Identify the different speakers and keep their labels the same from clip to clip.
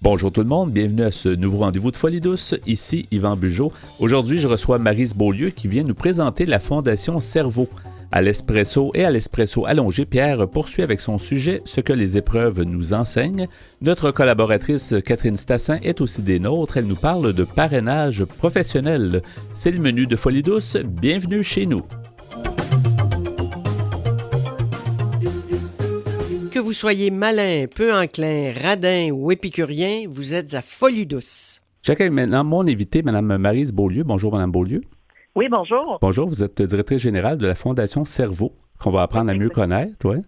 Speaker 1: Bonjour tout le monde, bienvenue à ce nouveau rendez-vous de Folie douce. Ici Yvan Bugeaud. Aujourd'hui, je reçois Maryse Beaulieu qui vient nous présenter la Fondation Cerveau. À l'espresso et à l'espresso allongé, Pierre poursuit avec son sujet « Ce que les épreuves nous enseignent ». Notre collaboratrice Catherine Stassin est aussi des nôtres. Elle nous parle de parrainage professionnel. C'est le menu de Folie douce. Bienvenue chez nous.
Speaker 2: Que vous soyez malin, peu enclin, radin ou épicurien, vous êtes à Folie douce.
Speaker 1: J'accueille maintenant mon invité, Mme Maryse Beaulieu. Bonjour, Mme Beaulieu.
Speaker 3: Oui, bonjour.
Speaker 1: Bonjour, vous êtes directrice générale de la Fondation Cerveau, qu'on va apprendre à mieux connaître. Ouais.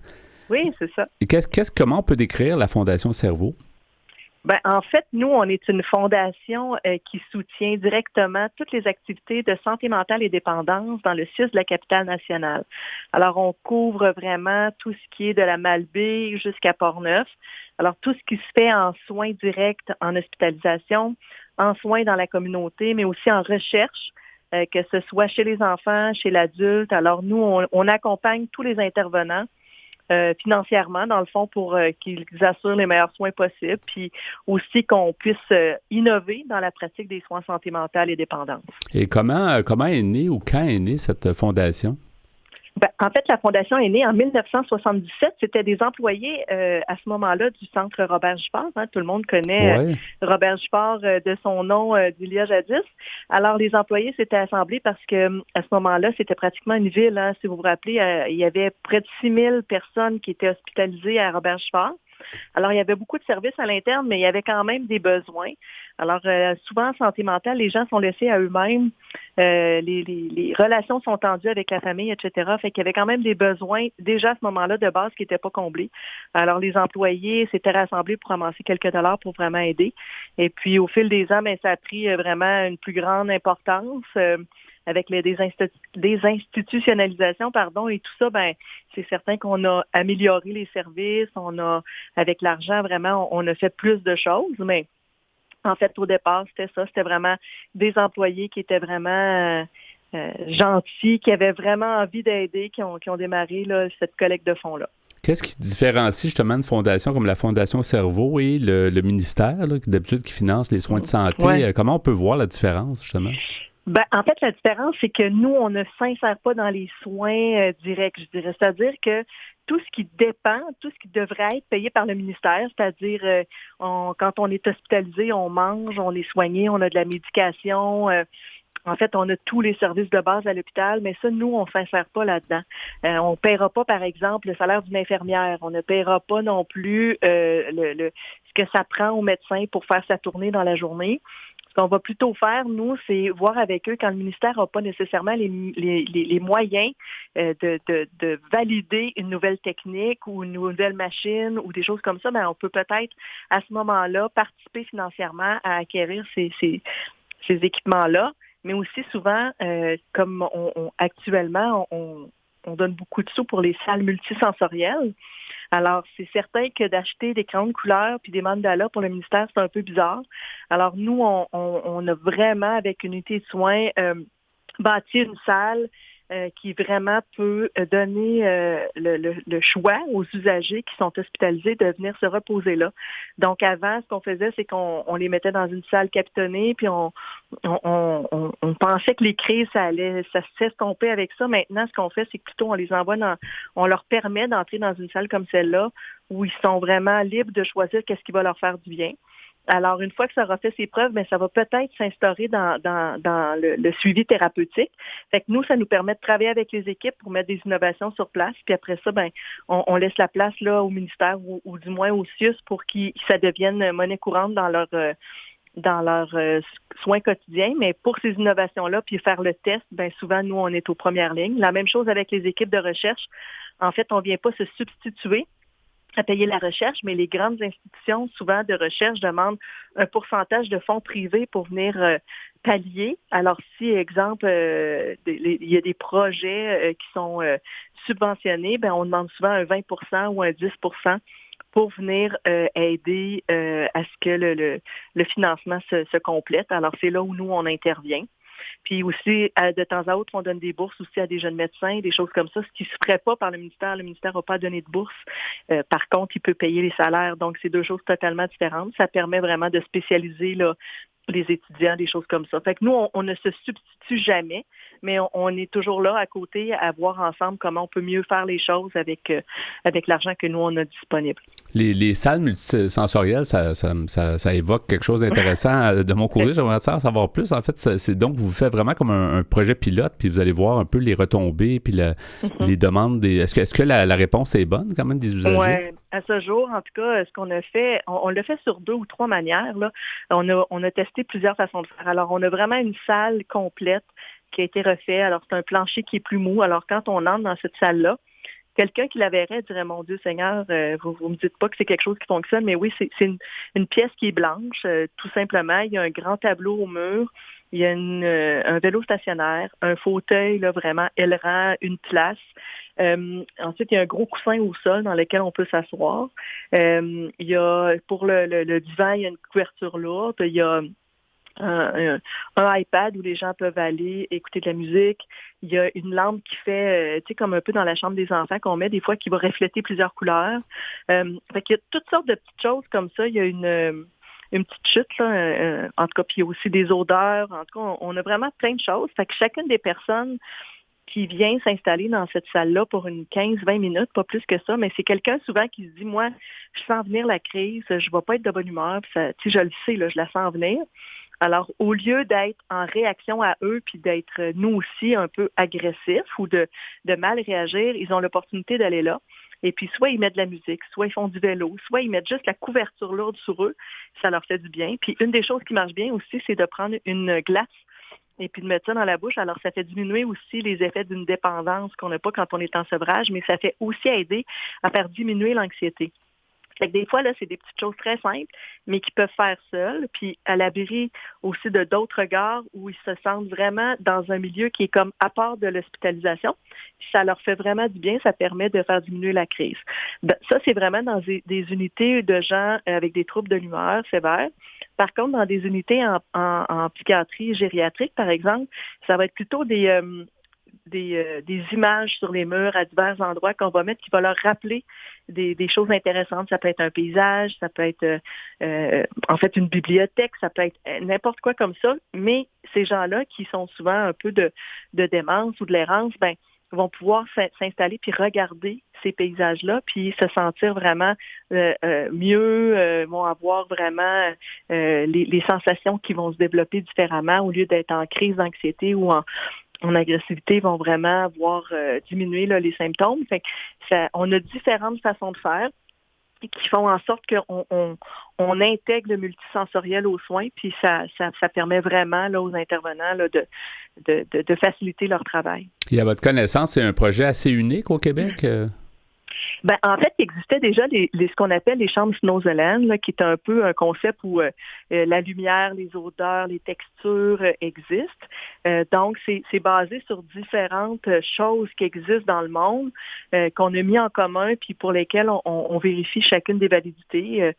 Speaker 3: Oui, c'est ça.
Speaker 1: Et comment on peut décrire la Fondation Cerveau?
Speaker 3: Ben, en fait, nous, on est une fondation qui soutient directement toutes les activités de santé mentale et dépendance dans le CIUS de la capitale nationale. Alors, on couvre vraiment tout ce qui est de la Malbaie jusqu'à Portneuf. Alors, tout ce qui se fait en soins directs, en hospitalisation, en soins dans la communauté, mais aussi en recherche, que ce soit chez les enfants, chez l'adulte. Alors, nous, on accompagne tous les intervenants financièrement, dans le fond, pour qu'ils assurent les meilleurs soins possibles, puis aussi qu'on puisse innover dans la pratique des soins santé mentale et dépendance.
Speaker 1: Et comment est née ou quand est née cette fondation?
Speaker 3: Ben, en fait, la fondation est née en 1977. C'était des employés à ce moment-là du centre Robert Giffard. Hein. Tout le monde connaît Robert Giffard de son nom d'il y a jadis. Alors, les employés s'étaient assemblés parce que à ce moment-là, c'était pratiquement une ville. Hein. Si vous vous rappelez, il y avait près de 6000 personnes qui étaient hospitalisées à Robert Giffard. Alors, il y avait beaucoup de services à l'interne, mais il y avait quand même des besoins. Alors, souvent, en santé mentale, les gens sont laissés à eux-mêmes. Les relations sont tendues avec la famille, etc. Fait qu'il y avait quand même des besoins, déjà à ce moment-là, de base, qui n'étaient pas comblés. Alors, les employés s'étaient rassemblés pour ramasser quelques dollars pour vraiment aider. Et puis, au fil des ans, ben, ça a pris vraiment une plus grande importance. Avec des institutionnalisations, et tout ça, ben, c'est certain qu'on a amélioré les services, avec l'argent, vraiment, on a fait plus de choses, mais en fait, au départ, c'était vraiment des employés qui étaient vraiment gentils, qui avaient vraiment envie d'aider, qui ont démarré là, cette collecte de fonds-là.
Speaker 1: Qu'est-ce qui différencie justement une fondation comme la Fondation Cerveau et le ministère, là, d'habitude qui finance les soins de santé?
Speaker 3: Ouais.
Speaker 1: Comment on peut voir la différence, justement?
Speaker 3: Ben, en fait, la différence, c'est que nous, on ne s'insère pas dans les soins directs, je dirais. C'est-à-dire que tout ce qui dépend, tout ce qui devrait être payé par le ministère, c'est-à-dire quand on est hospitalisé, on mange, on est soigné, on a de la médication. En fait, on a tous les services de base à l'hôpital, mais ça, nous, on ne s'insère pas là-dedans. On ne paiera pas, par exemple, le salaire d'une infirmière. On ne paiera pas non plus ce que ça prend au médecin pour faire sa tournée dans la journée. Ce qu'on va plutôt faire, nous, c'est voir avec eux quand le ministère n'a pas nécessairement les moyens de valider une nouvelle technique ou une nouvelle machine ou des choses comme ça, ben, on peut peut-être, à ce moment-là, participer financièrement à acquérir ces équipements-là. Mais aussi souvent, comme actuellement, on donne beaucoup de sous pour les salles multisensorielles. Alors, c'est certain que d'acheter des crayons de couleur puis des mandalas pour le ministère, c'est un peu bizarre. Alors, nous, on a vraiment, avec une unité de soins, bâti une salle qui vraiment peut donner le choix aux usagers qui sont hospitalisés de venir se reposer là. Donc, avant, ce qu'on faisait, c'est qu'on les mettait dans une salle capitonnée, puis on pensait que les crises, ça s'estomper avec ça. Maintenant, ce qu'on fait, c'est que plutôt on leur permet d'entrer dans une salle comme celle-là, où ils sont vraiment libres de choisir qu'est-ce qui va leur faire du bien. Alors, une fois que ça aura fait ses preuves, bien, ça va peut-être s'instaurer dans le suivi thérapeutique. Fait que nous, ça nous permet de travailler avec les équipes pour mettre des innovations sur place. Puis après ça, bien, on laisse la place là au ministère ou du moins au CIUS pour que ça devienne monnaie courante dans leurs soins quotidiens. Mais pour ces innovations-là, puis faire le test, bien souvent, nous, on est aux premières lignes. La même chose avec les équipes de recherche. En fait, on ne vient pas se substituer à payer la recherche, mais les grandes institutions, souvent de recherche, demandent un pourcentage de fonds privés pour venir pallier. Alors, si, exemple, il y a des projets qui sont subventionnés, ben on demande souvent un 20% ou un 10% pour venir aider à ce que le financement se complète. Alors, c'est là où nous, on intervient. Puis aussi, de temps à autre, on donne des bourses aussi à des jeunes médecins, des choses comme ça, ce qui ne se ferait pas par le ministère. Le ministère n'a pas donné de bourse. Par contre, il peut payer les salaires. Donc, c'est deux choses totalement différentes. Ça permet vraiment de spécialiser là, les étudiants, des choses comme ça. Fait que nous, on ne se substitue jamais, mais on est toujours là à côté à voir ensemble comment on peut mieux faire les choses avec l'argent que nous, on a disponible.
Speaker 1: Les salles multisensorielles, ça évoque quelque chose d'intéressant. De mon côté, j'aimerais en savoir plus. En fait, c'est donc, vous faites vraiment comme un projet pilote, puis vous allez voir un peu les retombées, puis les demandes. Est-ce que la réponse est bonne quand même des usagers?
Speaker 3: Oui, à ce jour, en tout cas, ce qu'on a fait, on l'a fait sur 2 ou 3 manières. Là. On a testé plusieurs façons de faire. Alors, on a vraiment une salle complète qui a été refaite. Alors, c'est un plancher qui est plus mou. Alors, quand on entre dans cette salle-là, quelqu'un qui la verrait dirait, mon Dieu Seigneur, vous me dites pas que c'est quelque chose qui fonctionne, mais oui, c'est une pièce qui est blanche, tout simplement. Il y a un grand tableau au mur. Il y a un vélo stationnaire, un fauteuil là, vraiment ailerant, une place. Ensuite, il y a un gros coussin au sol dans lequel on peut s'asseoir. Il y a pour le divan, il y a une couverture lourde. Il y a un iPad où les gens peuvent aller écouter de la musique. Il y a une lampe qui fait, tu sais, comme un peu dans la chambre des enfants qu'on met des fois, qui va refléter plusieurs couleurs. Fait qu'il y a toutes sortes de petites choses comme ça. Il y a une petite chute, là, en tout cas, puis il y a aussi des odeurs. En tout cas, on a vraiment plein de choses. Fait que chacune des personnes qui vient s'installer dans cette salle-là pour une 15-20 minutes, pas plus que ça, mais c'est quelqu'un souvent qui se dit, moi, je sens venir la crise, je ne vais pas être de bonne humeur, puis ça, je le sais, là, je la sens venir. Alors, au lieu d'être en réaction à eux, puis d'être nous aussi un peu agressifs ou de mal réagir, ils ont l'opportunité d'aller là. Et puis, soit ils mettent de la musique, soit ils font du vélo, soit ils mettent juste la couverture lourde sur eux. Ça leur fait du bien. Puis, une des choses qui marche bien aussi, c'est de prendre une glace et puis de mettre ça dans la bouche. Alors, ça fait diminuer aussi les effets d'une dépendance qu'on n'a pas quand on est en sevrage, mais ça fait aussi aider à faire diminuer l'anxiété. Fait que des fois, là, c'est des petites choses très simples, mais qu'ils peuvent faire seuls, puis à l'abri aussi de d'autres regards où ils se sentent vraiment dans un milieu qui est comme à part de l'hospitalisation. Puis ça leur fait vraiment du bien, ça permet de faire diminuer la crise. Ça, c'est vraiment dans des unités de gens avec des troubles de l'humeur sévères. Par contre, dans des unités en psychiatrie gériatrique, par exemple, ça va être plutôt des images sur les murs à divers endroits qu'on va mettre qui va leur rappeler des choses intéressantes. Ça peut être un paysage, ça peut être en fait une bibliothèque, ça peut être n'importe quoi comme ça, mais ces gens-là qui sont souvent un peu de démence ou de l'errance, ben vont pouvoir s'installer puis regarder ces paysages-là, puis se sentir vraiment mieux, vont avoir vraiment les sensations qui vont se développer différemment au lieu d'être en crise d'anxiété ou en agressivité, vont vraiment voir diminuer là, les symptômes. Fait que on a différentes façons de faire qui font en sorte qu'on intègre le multisensoriel aux soins, puis ça permet vraiment là, aux intervenants là, de faciliter leur travail.
Speaker 1: Et à votre connaissance, c'est un projet assez unique au Québec?
Speaker 3: Ben, en fait, il existait déjà ce qu'on appelle les chambres Snowzeland, là, qui est un peu un concept où la lumière, les odeurs, les textures existent. Donc, c'est basé sur différentes choses qui existent dans le monde, qu'on a mis en commun, puis pour lesquelles on vérifie chacune des validités.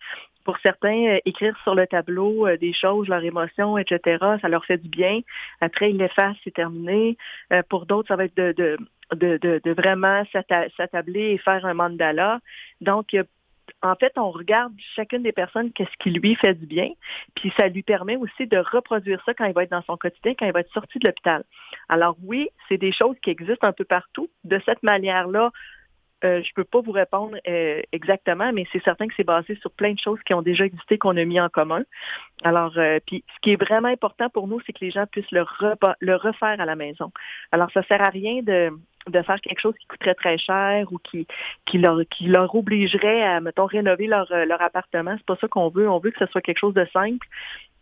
Speaker 3: Pour certains, écrire sur le tableau des choses, leurs émotions, etc., ça leur fait du bien. Après, ils l'effacent, c'est terminé. Pour d'autres, ça va être de vraiment s'attabler et faire un mandala. Donc, en fait, on regarde chacune des personnes qu'est-ce qui lui fait du bien, puis ça lui permet aussi de reproduire ça quand il va être dans son quotidien, quand il va être sorti de l'hôpital. Alors oui, c'est des choses qui existent un peu partout. De cette manière-là, je ne peux pas vous répondre exactement, mais c'est certain que c'est basé sur plein de choses qui ont déjà existé, qu'on a mis en commun. Alors, puis ce qui est vraiment important pour nous, c'est que les gens puissent le refaire à la maison. Alors, ça ne sert à rien de faire quelque chose qui coûterait très cher ou qui leur obligerait à, mettons, rénover leur appartement. C'est pas ça qu'on veut. On veut que ce soit quelque chose de simple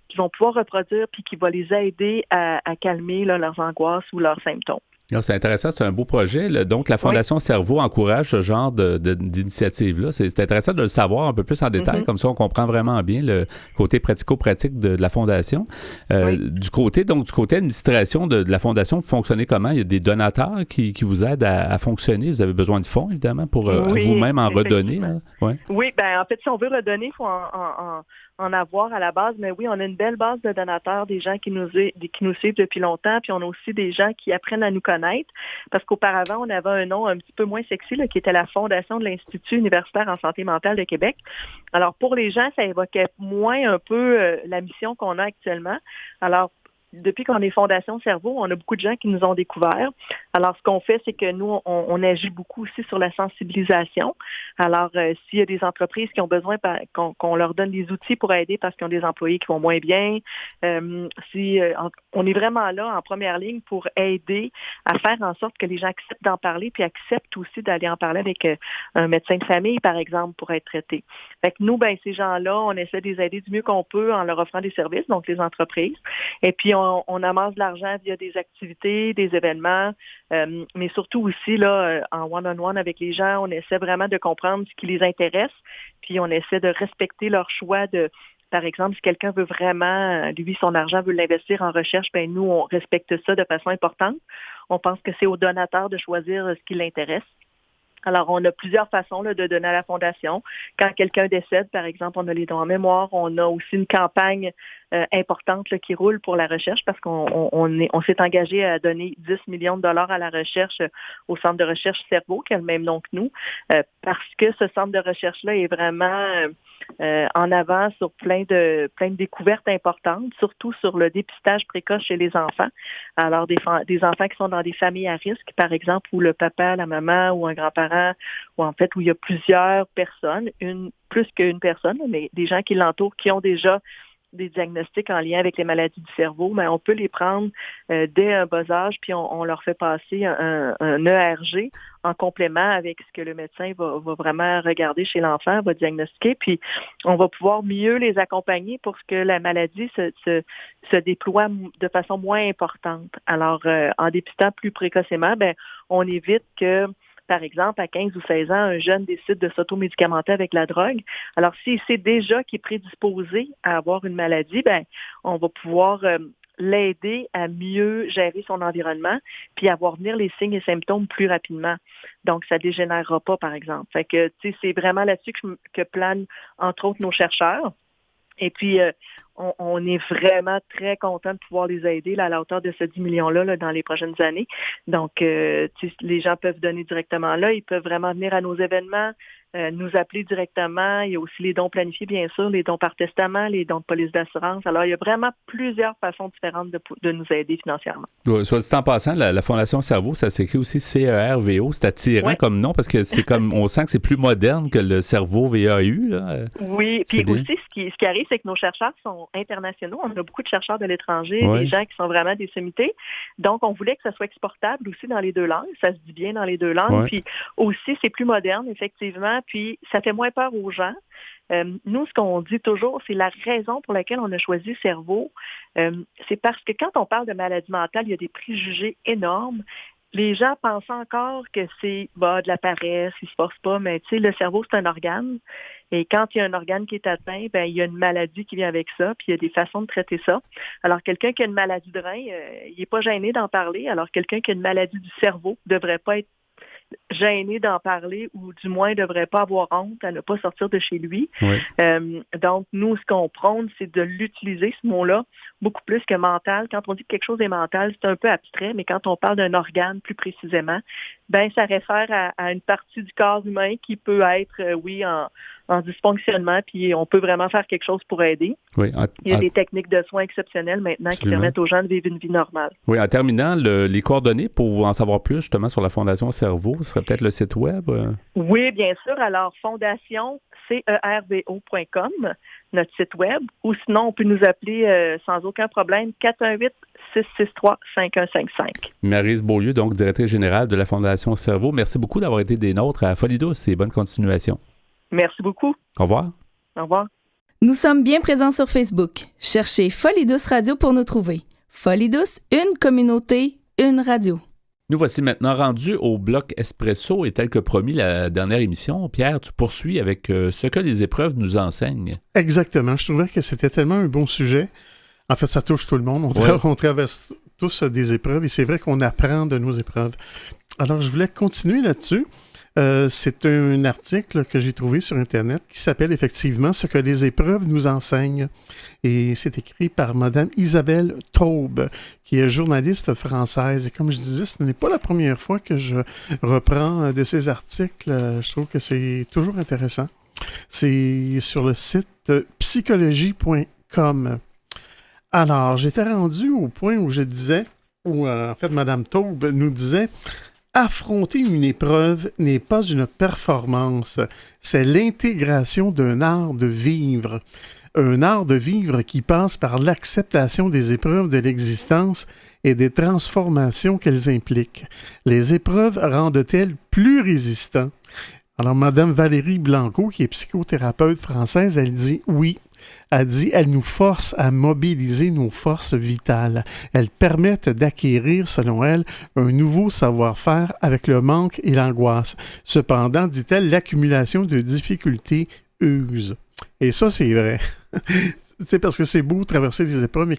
Speaker 3: qu'ils vont pouvoir reproduire puis qui va les aider à calmer là, leurs angoisses ou leurs symptômes.
Speaker 1: Alors, c'est intéressant, c'est un beau projet. Donc, la Fondation Cerveau encourage ce genre d'initiative-là. C'est intéressant de le savoir un peu plus en détail, comme ça on comprend vraiment bien le côté pratico-pratique de la Fondation. Du côté administration de la Fondation, vous fonctionnez comment? Il y a des donateurs qui vous aident à fonctionner. Vous avez besoin de fonds, évidemment, pour vous-même en redonner.
Speaker 3: Oui, en fait, si on veut redonner, il faut en avoir à la base. Mais oui, on a une belle base de donateurs, des gens qui nous suivent depuis longtemps, puis on a aussi des gens qui apprennent à nous connaître, parce qu'auparavant, on avait un nom un petit peu moins sexy, qui était la Fondation de l'Institut universitaire en santé mentale de Québec. Alors, pour les gens, ça évoquait moins un peu la mission qu'on a actuellement. Alors, depuis qu'on est Fondation Cerveau, on a beaucoup de gens qui nous ont découverts. Alors, ce qu'on fait, c'est que nous, on agit beaucoup aussi sur la sensibilisation. Alors, s'il y a des entreprises qui ont besoin qu'on leur donne des outils pour aider parce qu'ils ont des employés qui vont moins bien, on est vraiment là en première ligne pour aider à faire en sorte que les gens acceptent d'en parler, puis acceptent aussi d'aller en parler avec un médecin de famille, par exemple, pour être traité. Fait que nous, ces gens-là, on essaie de les aider du mieux qu'on peut en leur offrant des services, donc les entreprises. Et puis, on amasse de l'argent via des activités, des événements, mais surtout aussi, là, en one-on-one avec les gens, on essaie vraiment de comprendre ce qui les intéresse, puis on essaie de respecter leur choix de... Par exemple, si quelqu'un veut vraiment, lui, son argent, veut l'investir en recherche, nous, on respecte ça de façon importante. On pense que c'est au donateur de choisir ce qui l'intéresse. Alors, on a plusieurs façons de donner à la Fondation. Quand quelqu'un décède, par exemple, on a les dons en mémoire. On a aussi une campagne importante qui roule pour la recherche parce qu'on s'est engagé à donner 10 millions de dollars à la recherche au Centre de recherche Cerveau, qui a le même nom que nous, parce que ce centre de recherche-là est vraiment en avant sur plein de découvertes importantes, surtout sur le dépistage précoce chez les enfants. Alors, des enfants qui sont dans des familles à risque, par exemple, où le papa, la maman ou un grand-parent, ou en fait, où il y a plusieurs personnes, plus qu'une personne, mais des gens qui l'entourent, qui ont déjà des diagnostics en lien avec les maladies du cerveau, on peut les prendre dès un bas âge, puis on leur fait passer un ERG en complément avec ce que le médecin va vraiment regarder chez l'enfant, va diagnostiquer, puis on va pouvoir mieux les accompagner pour que la maladie se déploie de façon moins importante. Alors, en dépistant plus précocement, on évite que par exemple, à 15 ou 16 ans, un jeune décide de s'automédicamenter avec la drogue. Alors, s'il sait déjà qu'il est prédisposé à avoir une maladie, on va pouvoir l'aider à mieux gérer son environnement puis à voir venir les signes et symptômes plus rapidement. Donc, ça ne dégénérera pas, par exemple. Fait que, c'est vraiment là-dessus que planent, entre autres, nos chercheurs. Et puis, on est vraiment très content de pouvoir les aider à la hauteur de ce 10 millions-là dans les prochaines années. Donc, les gens peuvent donner directement là. Ils peuvent vraiment venir à nos événements, nous appeler directement. Il y a aussi les dons planifiés, bien sûr, les dons par testament, les dons de police d'assurance. Alors, il y a vraiment plusieurs façons différentes de nous aider financièrement.
Speaker 1: Soit dit en passant, la Fondation Cerveau, ça s'écrit aussi CERVO. C'est attirant comme nom parce que c'est comme on sent que c'est plus moderne que le cerveau VAU. Là.
Speaker 3: Oui, puis aussi, ce qui arrive, c'est que nos chercheurs sont internationaux. On a beaucoup de chercheurs de l'étranger, des gens qui sont vraiment des sommités. Donc, on voulait que ça soit exportable aussi dans les deux langues. Ça se dit bien dans les deux langues. Ouais. Puis aussi, c'est plus moderne, effectivement. Puis, ça fait moins peur aux gens. Nous, ce qu'on dit toujours, c'est la raison pour laquelle on a choisi Cerveau. C'est parce que quand on parle de maladie mentale, il y a des préjugés énormes. Les gens pensent encore que c'est de la paresse, ils se forcent pas, mais tu sais, le cerveau, c'est un organe. Et quand il y a un organe qui est atteint, il y a une maladie qui vient avec ça, puis il y a des façons de traiter ça. Alors, quelqu'un qui a une maladie de rein, il n'est pas gêné d'en parler. Alors, quelqu'un qui a une maladie du cerveau ne devrait pas être gêné d'en parler ou du moins ne devrait pas avoir honte à ne pas sortir de chez lui. Oui. Donc, nous, ce qu'on prône, c'est de l'utiliser, ce mot-là, beaucoup plus que mental. Quand on dit que quelque chose est mental, c'est un peu abstrait, mais quand on parle d'un organe plus précisément, ça réfère à une partie du corps humain qui peut être, en dysfonctionnement, puis on peut vraiment faire quelque chose pour aider. Oui, il y a des techniques de soins exceptionnelles maintenant qui permettent aux gens de vivre une vie normale.
Speaker 1: Oui, en terminant, les coordonnées pour en savoir plus justement sur la Fondation Cerveau, ce serait peut-être le site web?
Speaker 3: Oui, bien sûr. Alors, fondationcervo.com, notre site web, ou sinon, on peut nous appeler sans aucun problème, 418-663-5155.
Speaker 1: Maryse Beaulieu, donc directrice générale de la Fondation Cerveau. Merci beaucoup d'avoir été des nôtres à Folie douce et bonne continuation.
Speaker 3: Merci beaucoup.
Speaker 1: Au revoir.
Speaker 3: Au revoir.
Speaker 4: Nous sommes bien présents sur Facebook. Cherchez Folie douce Radio pour nous trouver. Folie douce, une communauté, une radio.
Speaker 1: Nous voici maintenant rendus au bloc Espresso et tel que promis la dernière émission, Pierre, tu poursuis avec ce que les épreuves nous enseignent.
Speaker 5: Exactement. Je trouvais que c'était tellement un bon sujet. En fait, ça touche tout le monde. On traverse tous des épreuves et c'est vrai qu'on apprend de nos épreuves. Alors, je voulais continuer là-dessus. C'est un article que j'ai trouvé sur Internet qui s'appelle effectivement « Ce que les épreuves nous enseignent ». Et c'est écrit par Mme Isabelle Taube, qui est journaliste française. Et comme je disais, ce n'est pas la première fois que je reprends de ces articles. Je trouve que c'est toujours intéressant. C'est sur le site psychologie.com. Alors, j'étais rendu au point où je disais, où en fait Mme Taube nous disait « Affronter une épreuve n'est pas une performance, c'est l'intégration d'un art de vivre. Un art de vivre qui passe par l'acceptation des épreuves de l'existence et des transformations qu'elles impliquent. Les épreuves rendent-elles plus résistants? » Alors, Mme Valérie Blanco, qui est psychothérapeute française, elle dit « Oui. » Elle dit « Elles nous forcent à mobiliser nos forces vitales. Elles permettent d'acquérir, selon elle, un nouveau savoir-faire avec le manque et l'angoisse. Cependant, dit-elle, l'accumulation de difficultés use. » Et ça, c'est vrai. C'est parce que c'est beau de traverser les épreuves, mais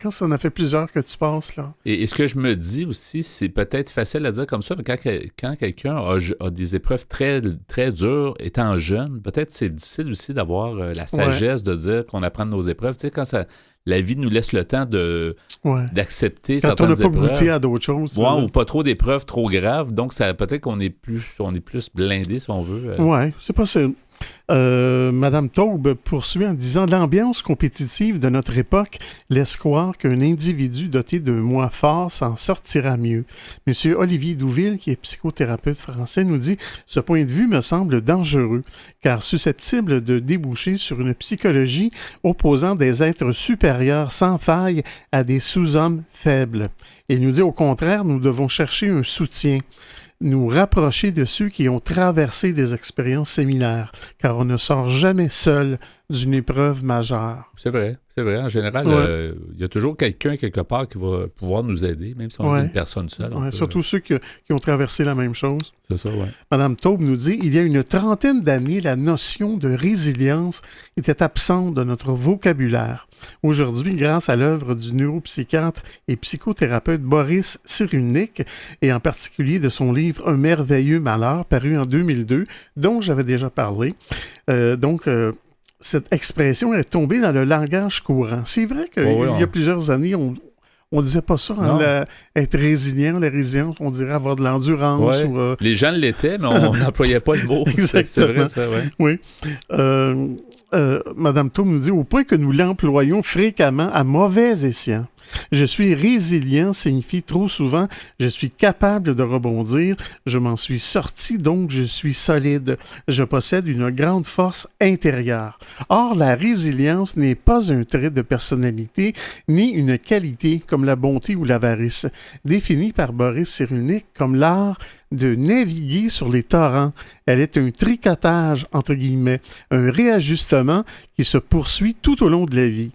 Speaker 5: quand ça en a fait plusieurs que tu passes, là.
Speaker 1: Et ce que je me dis aussi, c'est peut-être facile à dire comme ça, mais quand quelqu'un a des épreuves très, très dures, étant jeune, peut-être c'est difficile aussi d'avoir la sagesse de dire qu'on apprend de nos épreuves. Tu sais, quand la vie nous laisse le temps d'accepter certaines épreuves. Quand on n'a pas goûté
Speaker 5: à d'autres choses.
Speaker 1: Ou pas trop d'épreuves trop graves, donc ça peut-être qu'on est plus blindé, si on veut.
Speaker 5: Oui, c'est possible. Madame Taube poursuit en disant « L'ambiance compétitive de notre époque laisse croire qu'un individu doté de moi fort s'en sortira mieux. » Monsieur Olivier Douville, qui est psychothérapeute français, nous dit « Ce point de vue me semble dangereux, car susceptible de déboucher sur une psychologie opposant des êtres supérieurs sans faille à des sous-hommes faibles. » Il nous dit « Au contraire, nous devons chercher un soutien. » Nous rapprocher de ceux qui ont traversé des expériences similaires, car on ne sort jamais seul d'une épreuve majeure.
Speaker 1: C'est vrai. En général, y a toujours quelqu'un quelque part qui va pouvoir nous aider, même si on est une personne seule.
Speaker 5: Surtout ceux qui ont traversé la même chose.
Speaker 1: C'est ça, oui.
Speaker 5: Madame Taube nous dit, il y a une trentaine d'années, la notion de résilience était absente de notre vocabulaire. Aujourd'hui, grâce à l'œuvre du neuropsychiatre et psychothérapeute Boris Cyrulnik, et en particulier de son livre « Un merveilleux malheur » paru en 2002, dont j'avais déjà parlé, cette expression est tombée dans le langage courant. C'est vrai qu'il y a plusieurs années, on ne disait pas ça, être résilient, la résilience, on dirait avoir de l'endurance.
Speaker 1: Ouais. Les gens l'étaient, mais on n'employait pas le mot.
Speaker 5: Exactement.
Speaker 1: C'est vrai, ça, oui.
Speaker 5: Oui. Madame Taube nous dit, au point que nous l'employons fréquemment à mauvais escient. Je suis résilient signifie trop souvent je suis capable de rebondir, je m'en suis sorti, donc je suis solide. Je possède une grande force intérieure. Or, la résilience n'est pas un trait de personnalité ni une qualité comme la bonté ou l'avarice, définie par Boris Cyrulnik comme l'art de naviguer sur les torrents. Elle est un tricotage, entre guillemets, un réajustement qui se poursuit tout au long de la vie.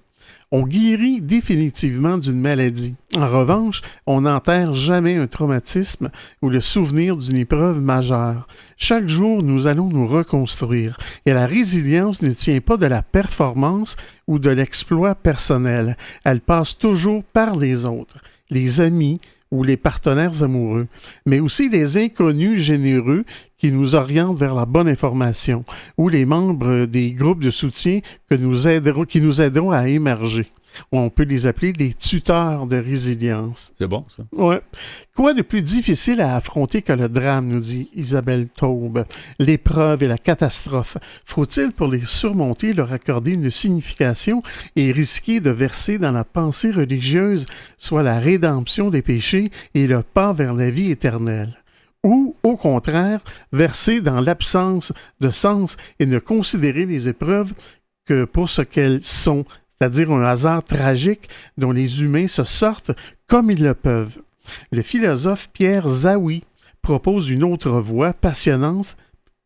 Speaker 5: On guérit définitivement d'une maladie. En revanche, on n'enterre jamais un traumatisme ou le souvenir d'une épreuve majeure. Chaque jour, nous allons nous reconstruire. Et la résilience ne tient pas de la performance ou de l'exploit personnel. Elle passe toujours par les autres, les amis ou les partenaires amoureux, mais aussi les inconnus généreux qui nous orientent vers la bonne information, ou les membres des groupes de soutien qui nous aideront à émerger. On peut les appeler des tuteurs de résilience.
Speaker 1: C'est bon, ça.
Speaker 5: Ouais. Quoi de plus difficile à affronter que le drame, nous dit Isabelle Taube, l'épreuve et la catastrophe? Faut-il, pour les surmonter, leur accorder une signification et risquer de verser dans la pensée religieuse, soit la rédemption des péchés et le pas vers la vie éternelle? Ou, au contraire, verser dans l'absence de sens et ne considérer les épreuves que pour ce qu'elles sont, c'est-à-dire un hasard tragique dont les humains se sortent comme ils le peuvent. Le philosophe Pierre Zawi propose une autre voie passionnante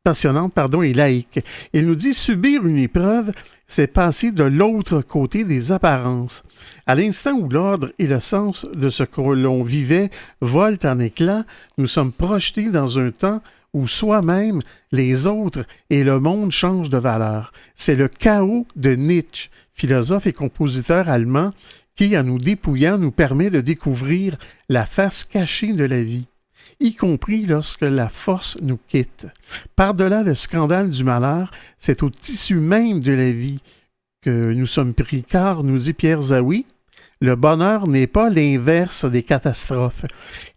Speaker 5: passionnante, et laïque. Il nous dit subir une épreuve, c'est passer de l'autre côté des apparences. À l'instant où l'ordre et le sens de ce que l'on vivait volent en éclats, nous sommes projetés dans un temps où soi-même, les autres et le monde changent de valeur. C'est le chaos de Nietzsche, philosophe et compositeur allemand, qui, en nous dépouillant, nous permet de découvrir la face cachée de la vie, y compris lorsque la force nous quitte. Par-delà le scandale du malheur, c'est au tissu même de la vie que nous sommes pris, car, nous dit Pierre Zawi, le bonheur n'est pas l'inverse des catastrophes.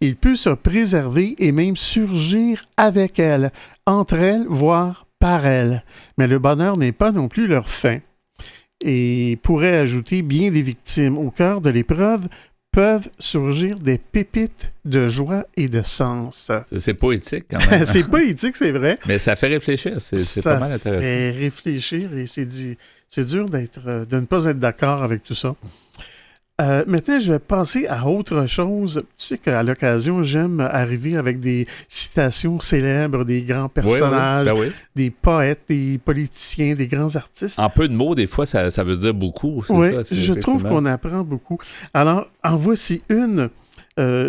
Speaker 5: Il peut se préserver et même surgir avec elles, entre elles, voire par elles. Mais le bonheur n'est pas non plus leur fin. Et pourrait ajouter bien des victimes au cœur de l'épreuve peuvent surgir des pépites de joie et de sens.
Speaker 1: C'est poétique quand même.
Speaker 5: C'est poétique, c'est vrai.
Speaker 1: Mais ça fait réfléchir, c'est pas mal intéressant. Ça
Speaker 5: fait réfléchir et c'est dur de ne pas être d'accord avec tout ça. Maintenant, je vais passer à autre chose. Tu sais qu'à l'occasion, j'aime arriver avec des citations célèbres des grands personnages, des poètes, des politiciens, des grands artistes.
Speaker 1: En peu de mots, des fois, ça veut dire beaucoup.
Speaker 5: Oui, je trouve qu'on apprend beaucoup. Alors, en voici une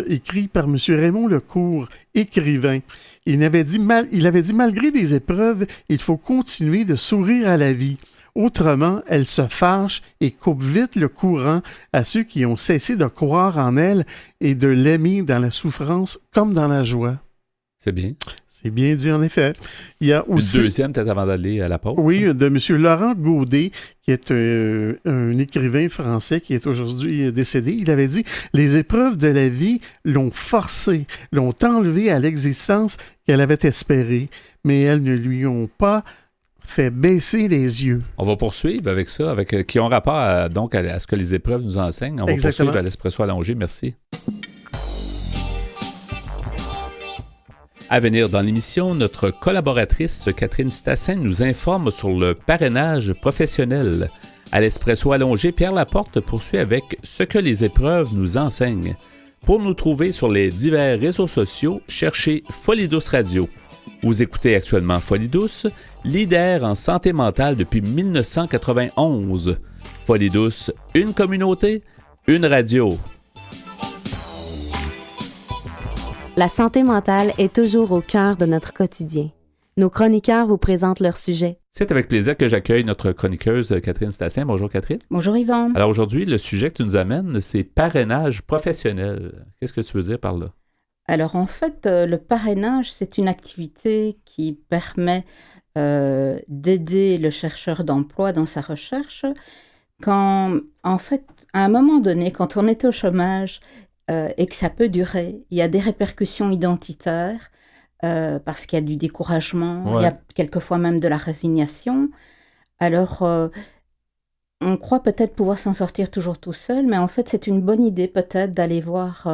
Speaker 5: écrite par M. Raymond Lecourt, écrivain. Il avait dit, malgré les épreuves, il faut continuer de sourire à la vie. Autrement, elle se fâche et coupe vite le courant à ceux qui ont cessé de croire en elle et de l'aimer dans la souffrance comme dans la joie.
Speaker 1: C'est bien.
Speaker 5: C'est bien dit, en effet. Il y a aussi...
Speaker 1: Une deuxième, peut-être avant d'aller à la pause.
Speaker 5: Oui, de M. Laurent Gaudet, qui est un écrivain français qui est aujourd'hui décédé. Il avait dit « Les épreuves de la vie l'ont forcée, l'ont enlevée à l'existence qu'elle avait espérée, mais elles ne lui ont pas fait baisser les yeux. »
Speaker 1: On va poursuivre avec ça, qui ont rapport à ce que les épreuves nous enseignent. On va poursuivre à l'Espresso allongé. Merci. À venir dans l'émission, notre collaboratrice Catherine Stassin nous informe sur le parrainage professionnel. À l'Espresso allongé, Pierre Laporte poursuit avec ce que les épreuves nous enseignent. Pour nous trouver sur les divers réseaux sociaux, cherchez Folie Douce Radio. Vous écoutez actuellement Folie Douce, leader en santé mentale depuis 1991. Folie Douce, une communauté, une radio.
Speaker 6: La santé mentale est toujours au cœur de notre quotidien. Nos chroniqueurs vous présentent leur sujet.
Speaker 1: C'est avec plaisir que j'accueille notre chroniqueuse Catherine Stassin. Bonjour Catherine.
Speaker 7: Bonjour Yvon.
Speaker 1: Alors aujourd'hui, le sujet que tu nous amènes, c'est parrainage professionnel. Qu'est-ce que tu veux dire par là?
Speaker 7: Alors en fait, le parrainage, c'est une activité qui permet d'aider le chercheur d'emploi dans sa recherche quand, en fait, à un moment donné, quand on est au chômage et que ça peut durer, il y a des répercussions identitaires parce qu'il y a du découragement, il y a quelquefois même de la résignation. Alors, on croit peut-être pouvoir s'en sortir toujours tout seul, mais en fait, c'est une bonne idée peut-être d'aller voir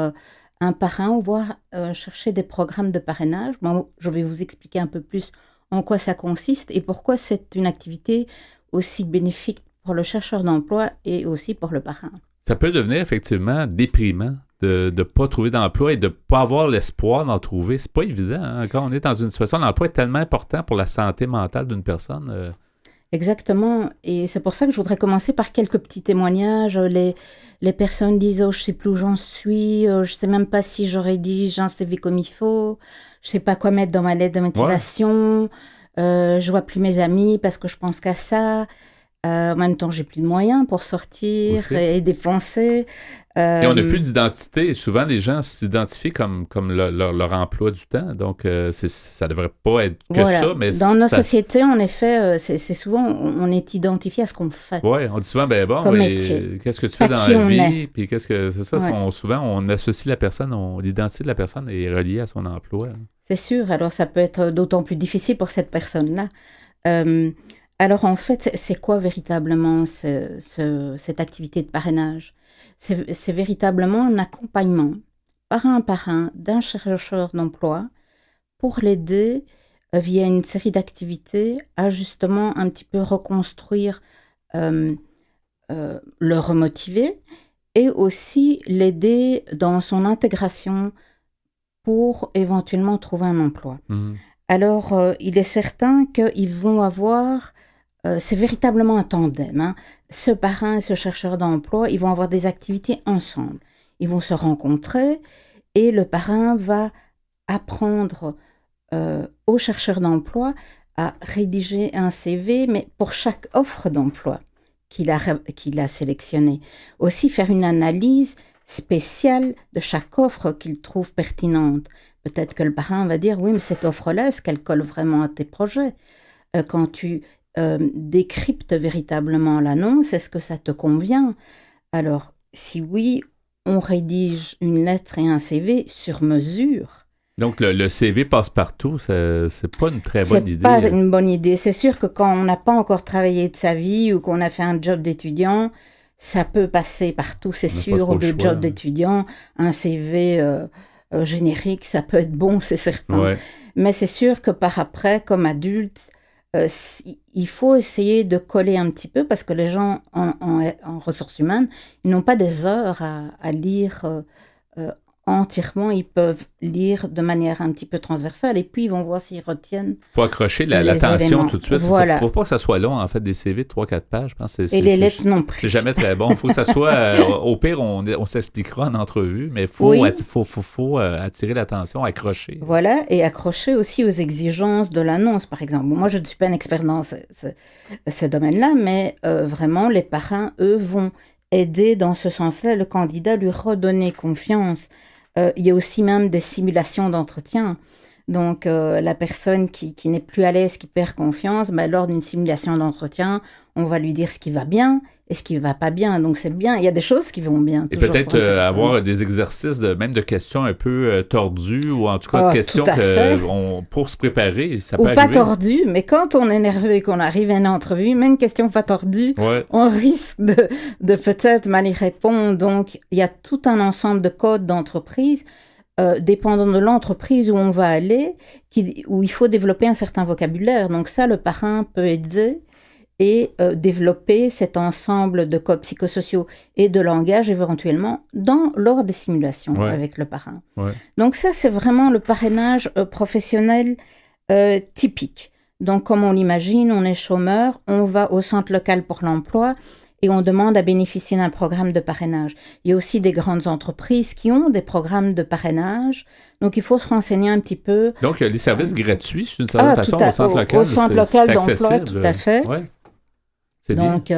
Speaker 7: un parrain ou voir chercher des programmes de parrainage. Bon, je vais vous expliquer un peu plus en quoi ça consiste et pourquoi c'est une activité aussi bénéfique pour le chercheur d'emploi et aussi pour le parrain.
Speaker 1: Ça peut devenir effectivement déprimant de ne pas trouver d'emploi et de ne pas avoir l'espoir d'en trouver. C'est pas évident. Hein? Quand on est dans une situation, l'emploi est tellement important pour la santé mentale d'une personne.
Speaker 7: Exactement. Et c'est pour ça que je voudrais commencer par quelques petits témoignages. Les personnes disent « Oh, je ne sais plus où j'en suis. Je ne sais même pas si j'aurais dit j'ai un CV comme il faut. Je ne sais pas quoi mettre dans ma lettre de motivation. Je ne vois plus mes amis parce que je pense qu'à ça. En même temps, j'ai plus de moyens pour sortir et dépenser.
Speaker 1: Et on n'a plus d'identité. Souvent, les gens s'identifient comme leur emploi du temps. Donc, ça ne devrait pas être que ça. Mais
Speaker 7: dans nos sociétés, en effet, c'est souvent, on est identifié à ce qu'on fait.
Speaker 1: Oui, on dit souvent, qu'est-ce que tu fais dans la vie? Puis c'est ça, souvent, on associe la personne, l'identité de la personne est reliée à son emploi.
Speaker 7: C'est sûr. Alors, ça peut être d'autant plus difficile pour cette personne-là. Alors, en fait, c'est quoi véritablement cette activité de parrainage? C'est véritablement un accompagnement par un d'un chercheur d'emploi pour l'aider via une série d'activités à justement un petit peu reconstruire, le remotiver et aussi l'aider dans son intégration pour éventuellement trouver un emploi. Mmh. alors il est certain qu'ils vont avoir, c'est véritablement un tandem, hein. Ce parrain et ce chercheur d'emploi, ils vont avoir des activités ensemble. Ils vont se rencontrer et le parrain va apprendre au chercheur d'emploi à rédiger un CV, mais pour chaque offre d'emploi qu'il a sélectionnée. Aussi faire une analyse spéciale de chaque offre qu'il trouve pertinente. Peut-être que le parrain va dire, oui, mais cette offre-là, est-ce qu'elle colle vraiment à tes projets? Quand tu décryptes véritablement l'annonce, est-ce que ça te convient? Alors, si oui, on rédige une lettre et un CV sur mesure.
Speaker 1: Donc, le CV passe-partout, c'est pas une très bonne idée.
Speaker 7: C'est pas une bonne idée. C'est sûr que quand on n'a pas encore travaillé de sa vie ou qu'on a fait un job d'étudiant, ça peut passer partout, c'est sûr, de job d'étudiant. Un CV générique, ça peut être bon, c'est certain.
Speaker 1: Ouais.
Speaker 7: Mais c'est sûr que par après, comme adulte, il faut essayer de coller un petit peu parce que les gens en ressources humaines, ils n'ont pas des heures à lire entièrement, ils peuvent lire de manière un petit peu transversale et puis ils vont voir s'ils retiennent.
Speaker 1: Il faut accrocher l'attention tout de suite.
Speaker 7: Voilà.
Speaker 1: Faut pas que ça soit long, en fait, des CV de 3-4 pages. Je pense que
Speaker 7: et les lettres non plus.
Speaker 1: C'est jamais très bon. Il faut que ça soit... au pire, on s'expliquera en entrevue, mais il faut attirer l'attention, accrocher.
Speaker 7: Voilà, et accrocher aussi aux exigences de l'annonce, par exemple. Moi, je ne suis pas un expert dans ce domaine-là, mais vraiment, les parrains, eux, vont aider dans ce sens-là le candidat, lui redonner confiance. Il y a aussi même des simulations d'entretien. Donc, la personne qui n'est plus à l'aise, qui perd confiance, lors d'une simulation d'entretien, on va lui dire ce qui va bien et ce qui ne va pas bien. Donc, c'est bien. Il y a des choses qui vont bien.
Speaker 1: Et peut-être avoir des exercices, même de questions un peu tordues ou en tout cas de questions pour se préparer. Ça peut
Speaker 7: ou
Speaker 1: arriver.
Speaker 7: Pas tordues, mais quand on est nerveux et qu'on arrive à une entrevue, même une question pas tordue, on risque de peut-être mal y répondre. Donc, il y a tout un ensemble de codes d'entreprise dépendant de l'entreprise où on va aller, où il faut développer un certain vocabulaire. Donc ça, le parrain peut aider et développer cet ensemble de codes psychosociaux et de langage éventuellement lors des simulations avec le parrain.
Speaker 1: Ouais.
Speaker 7: Donc ça, c'est vraiment le parrainage professionnel typique. Donc comme on l'imagine, on est chômeur, on va au centre local pour l'emploi et on demande à bénéficier d'un programme de parrainage. Il y a aussi des grandes entreprises qui ont des programmes de parrainage. Donc, il faut se renseigner un petit peu.
Speaker 1: Donc, les services gratuits, d'une certaine façon, au centre local.
Speaker 7: Au centre local d'emploi,
Speaker 1: accessible.
Speaker 7: tout à fait.
Speaker 1: Ouais. C'est
Speaker 7: donc,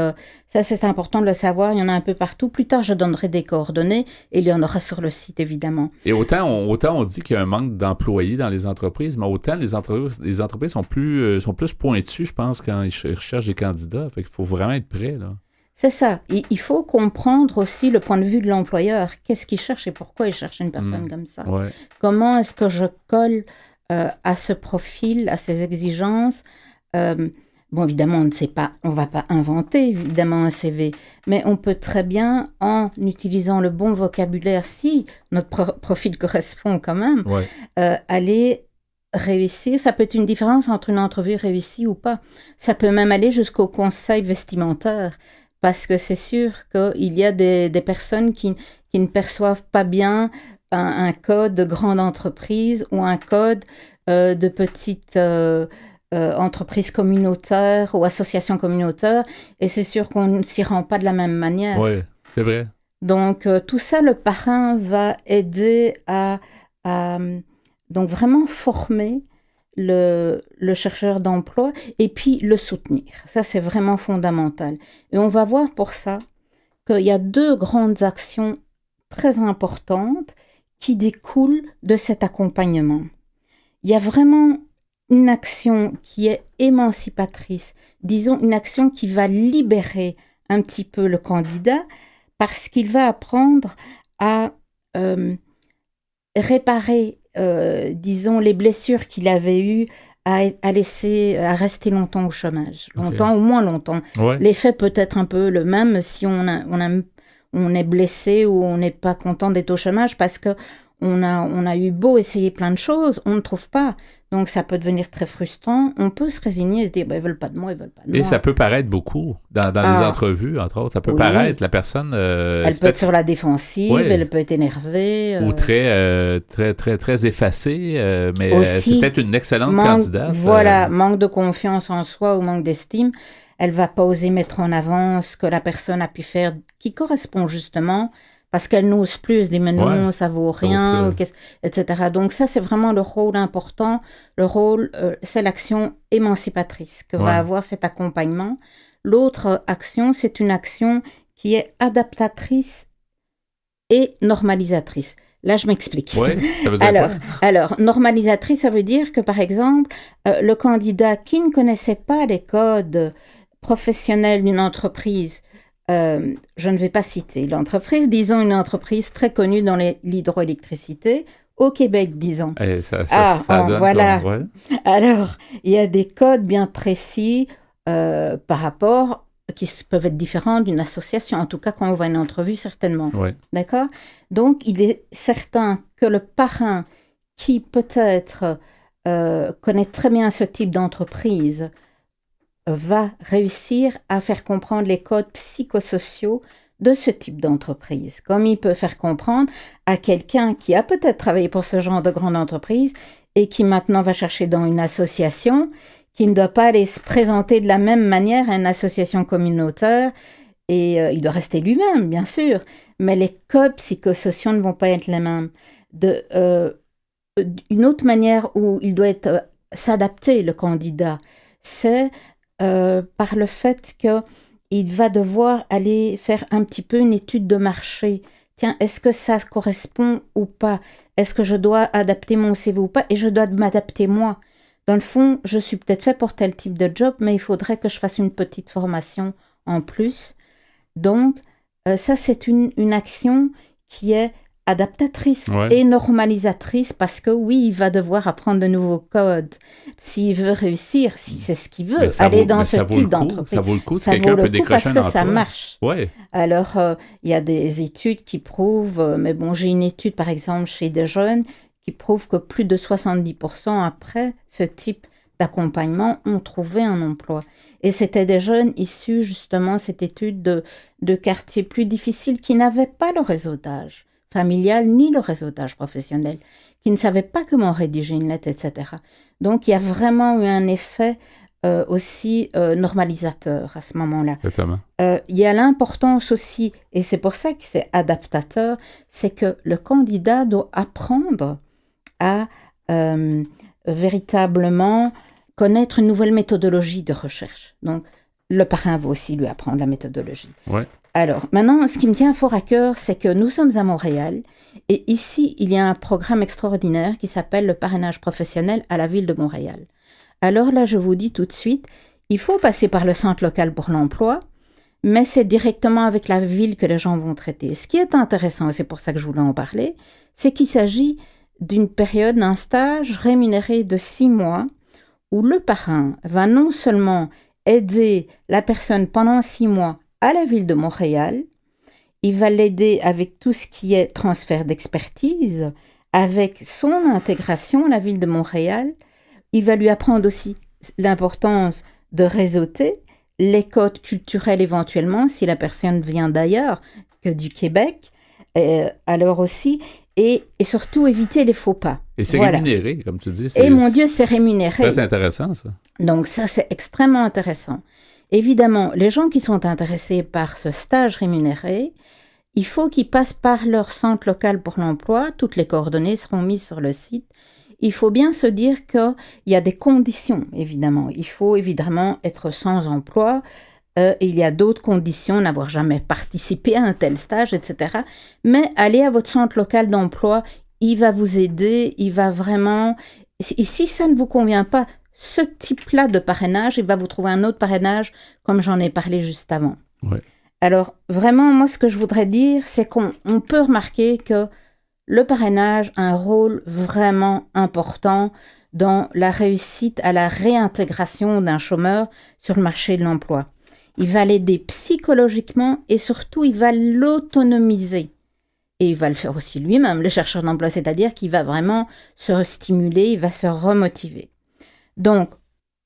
Speaker 7: ça, c'est important de le savoir. Il y en a un peu partout. Plus tard, je donnerai des coordonnées et il y en aura sur le site, évidemment.
Speaker 1: Et autant on dit qu'il y a un manque d'employés dans les entreprises, mais autant les entreprises sont plus pointues, je pense, quand ils recherchent des candidats. Fait qu'il faut vraiment être prêt, là.
Speaker 7: C'est ça. Il faut comprendre aussi le point de vue de l'employeur. Qu'est-ce qu'il cherche et pourquoi il cherche une personne comme ça?
Speaker 1: Ouais.
Speaker 7: Comment est-ce que je colle à ce profil, à ces exigences? Bon, évidemment, on ne sait pas, on ne va pas inventer, évidemment, un CV, mais on peut très bien, en utilisant le bon vocabulaire, si notre profil correspond quand même, aller réussir. Ça peut être une différence entre une entrevue réussie ou pas. Ça peut même aller jusqu'au conseil vestimentaire. Parce que c'est sûr qu'il y a des personnes qui ne perçoivent pas bien un code de grande entreprise ou un code de petite entreprise communautaire ou association communautaire. Et c'est sûr qu'on ne s'y rend pas de la même manière.
Speaker 1: Oui, c'est vrai.
Speaker 7: Donc, tout ça, le parrain va aider à donc vraiment former le chercheur d'emploi et puis le soutenir. Ça, c'est vraiment fondamental. Et on va voir pour ça qu'il y a 2 grandes actions très importantes qui découlent de cet accompagnement. Il y a vraiment une action qui est émancipatrice, disons une action qui va libérer un petit peu le candidat parce qu'il va apprendre à réparer disons, les blessures qu'il avait eues à rester longtemps au chômage. Longtemps ou moins longtemps. Ouais. L'effet peut être un peu le même si on est blessé ou on n'est pas content d'être au chômage parce qu'on a eu beau essayer plein de choses, on ne trouve pas. Donc, ça peut devenir très frustrant. On peut se résigner et se dire, ils veulent pas de moi, ils veulent pas de moi.
Speaker 1: Et ça peut paraître beaucoup dans les entrevues, entre autres. Ça peut paraître, la personne...
Speaker 7: elle peut être sur la défensive, elle peut être énervée.
Speaker 1: Ou très effacée, mais
Speaker 7: aussi,
Speaker 1: c'est peut-être une excellente candidate.
Speaker 7: Voilà, manque de confiance en soi ou manque d'estime. Elle va pas oser mettre en avant ce que la personne a pu faire, qui correspond justement... Parce qu'elle n'ose plus, elle se dit, mais non, ça vaut rien, etc. Donc ça, c'est vraiment le rôle important. Le rôle, c'est l'action émancipatrice que va avoir cet accompagnement. L'autre action, c'est une action qui est adaptatrice et normalisatrice. Là, je m'explique.
Speaker 1: Oui, ça veut dire
Speaker 7: alors, normalisatrice, ça veut dire que, par exemple, le candidat qui ne connaissait pas les codes professionnels d'une entreprise, je ne vais pas citer l'entreprise, disons une entreprise très connue dans l'hydroélectricité, au Québec, disons. Voilà. Alors, il y a des codes bien précis par rapport, qui peuvent être différents d'une association, en tout cas quand on voit une entrevue, certainement.
Speaker 1: Ouais.
Speaker 7: D'accord ? Donc, il est certain que le parrain qui peut-être connaît très bien ce type d'entreprise va réussir à faire comprendre les codes psychosociaux de ce type d'entreprise, comme il peut faire comprendre à quelqu'un qui a peut-être travaillé pour ce genre de grande entreprise et qui maintenant va chercher dans une association, qui ne doit pas aller se présenter de la même manière à une association communautaire, et il doit rester lui-même, bien sûr, mais les codes psychosociaux ne vont pas être les mêmes. Une autre manière où il doit s'adapter, le candidat, c'est par le fait qu'il va devoir aller faire un petit peu une étude de marché. Tiens, est-ce que ça correspond ou pas? Est-ce que je dois adapter mon CV ou pas? Et je dois m'adapter moi. Dans le fond, je suis peut-être fait pour tel type de job, mais il faudrait que je fasse une petite formation en plus. Donc, ça, c'est une action qui est adaptatrice et normalisatrice parce que oui, il va devoir apprendre de nouveaux codes. S'il veut réussir, si c'est ce qu'il veut, aller dans ce type d'entreprise.
Speaker 1: Ça vaut le coup si quelqu'un peut décrocher un emploi.
Speaker 7: Parce que ça marche.
Speaker 1: Ouais.
Speaker 7: Alors, il y a des études qui prouvent, mais bon, j'ai une étude par exemple chez des jeunes qui prouve que plus de 70% après ce type d'accompagnement ont trouvé un emploi. Et c'était des jeunes issus justement, cette étude de quartiers plus difficiles qui n'avaient pas le réseautage familial ni le réseautage professionnel, qui ne savaient pas comment rédiger une lettre, etc. Donc, il y a vraiment eu un effet aussi normalisateur à ce moment-là. Il y a l'importance aussi, et c'est pour ça que c'est adaptateur, c'est que le candidat doit apprendre à véritablement connaître une nouvelle méthodologie de recherche. Donc, le parrain va aussi lui apprendre la méthodologie.
Speaker 1: Ouais.
Speaker 7: Alors, maintenant, ce qui me tient fort à cœur, c'est que nous sommes à Montréal et ici, il y a un programme extraordinaire qui s'appelle le parrainage professionnel à la ville de Montréal. Alors là, je vous dis tout de suite, il faut passer par le centre local pour l'emploi, mais c'est directement avec la ville que les gens vont traiter. Ce qui est intéressant, et c'est pour ça que je voulais en parler, c'est qu'il s'agit d'une période, d'un stage rémunéré de 6 mois où le parrain va non seulement aider la personne pendant 6 mois à la ville de Montréal, il va l'aider avec tout ce qui est transfert d'expertise, avec son intégration à la ville de Montréal. Il va lui apprendre aussi l'importance de réseauter, les codes culturels éventuellement, si la personne vient d'ailleurs que du Québec, alors aussi, et surtout éviter les faux pas.
Speaker 1: Et c'est rémunéré, comme tu dis.
Speaker 7: Et mon Dieu, c'est rémunéré.
Speaker 1: Ça, c'est intéressant, ça.
Speaker 7: Donc ça, c'est extrêmement intéressant. Évidemment, les gens qui sont intéressés par ce stage rémunéré, il faut qu'ils passent par leur centre local pour l'emploi. Toutes les coordonnées seront mises sur le site. Il faut bien se dire qu'il y a des conditions, évidemment. Il faut évidemment être sans emploi. Il y a d'autres conditions, n'avoir jamais participé à un tel stage, etc. Mais allez à votre centre local d'emploi, il va vous aider, il va vraiment... Et si ça ne vous convient pas, ce type-là de parrainage, il va vous trouver un autre parrainage, comme j'en ai parlé juste avant.
Speaker 1: Ouais.
Speaker 7: Alors, vraiment, moi, ce que je voudrais dire, c'est qu'on peut remarquer que le parrainage a un rôle vraiment important dans la réussite à la réintégration d'un chômeur sur le marché de l'emploi. Il va l'aider psychologiquement et surtout, il va l'autonomiser. Et il va le faire aussi lui-même, le chercheur d'emploi, c'est-à-dire qu'il va vraiment se stimuler, il va se remotiver. Donc,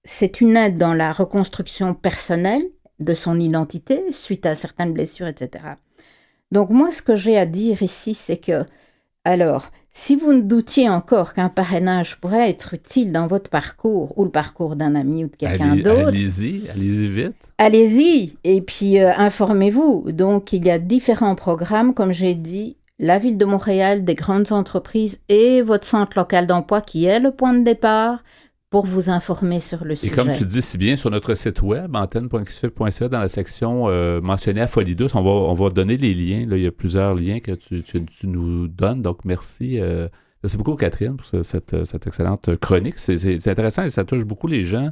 Speaker 7: c'est une aide dans la reconstruction personnelle de son identité suite à certaines blessures, etc. Donc moi, ce que j'ai à dire ici, c'est que, alors, si vous ne doutiez encore qu'un parrainage pourrait être utile dans votre parcours ou le parcours d'un ami ou de quelqu'un d'autre,
Speaker 1: allez-y vite.
Speaker 7: Allez-y et puis informez-vous. Donc, il y a différents programmes, comme j'ai dit, la Ville de Montréal, des grandes entreprises et votre centre local d'emploi qui est le point de départ pour vous informer sur le sujet.
Speaker 1: Et comme tu dis si bien, sur notre site web, antenne.qsud.ca, dans la section mentionnée à Folie Douce, on va donner les liens. Là, il y a plusieurs liens que tu nous donnes. Donc, merci. Merci beaucoup, Catherine, pour cette excellente chronique. C'est intéressant et ça touche beaucoup les gens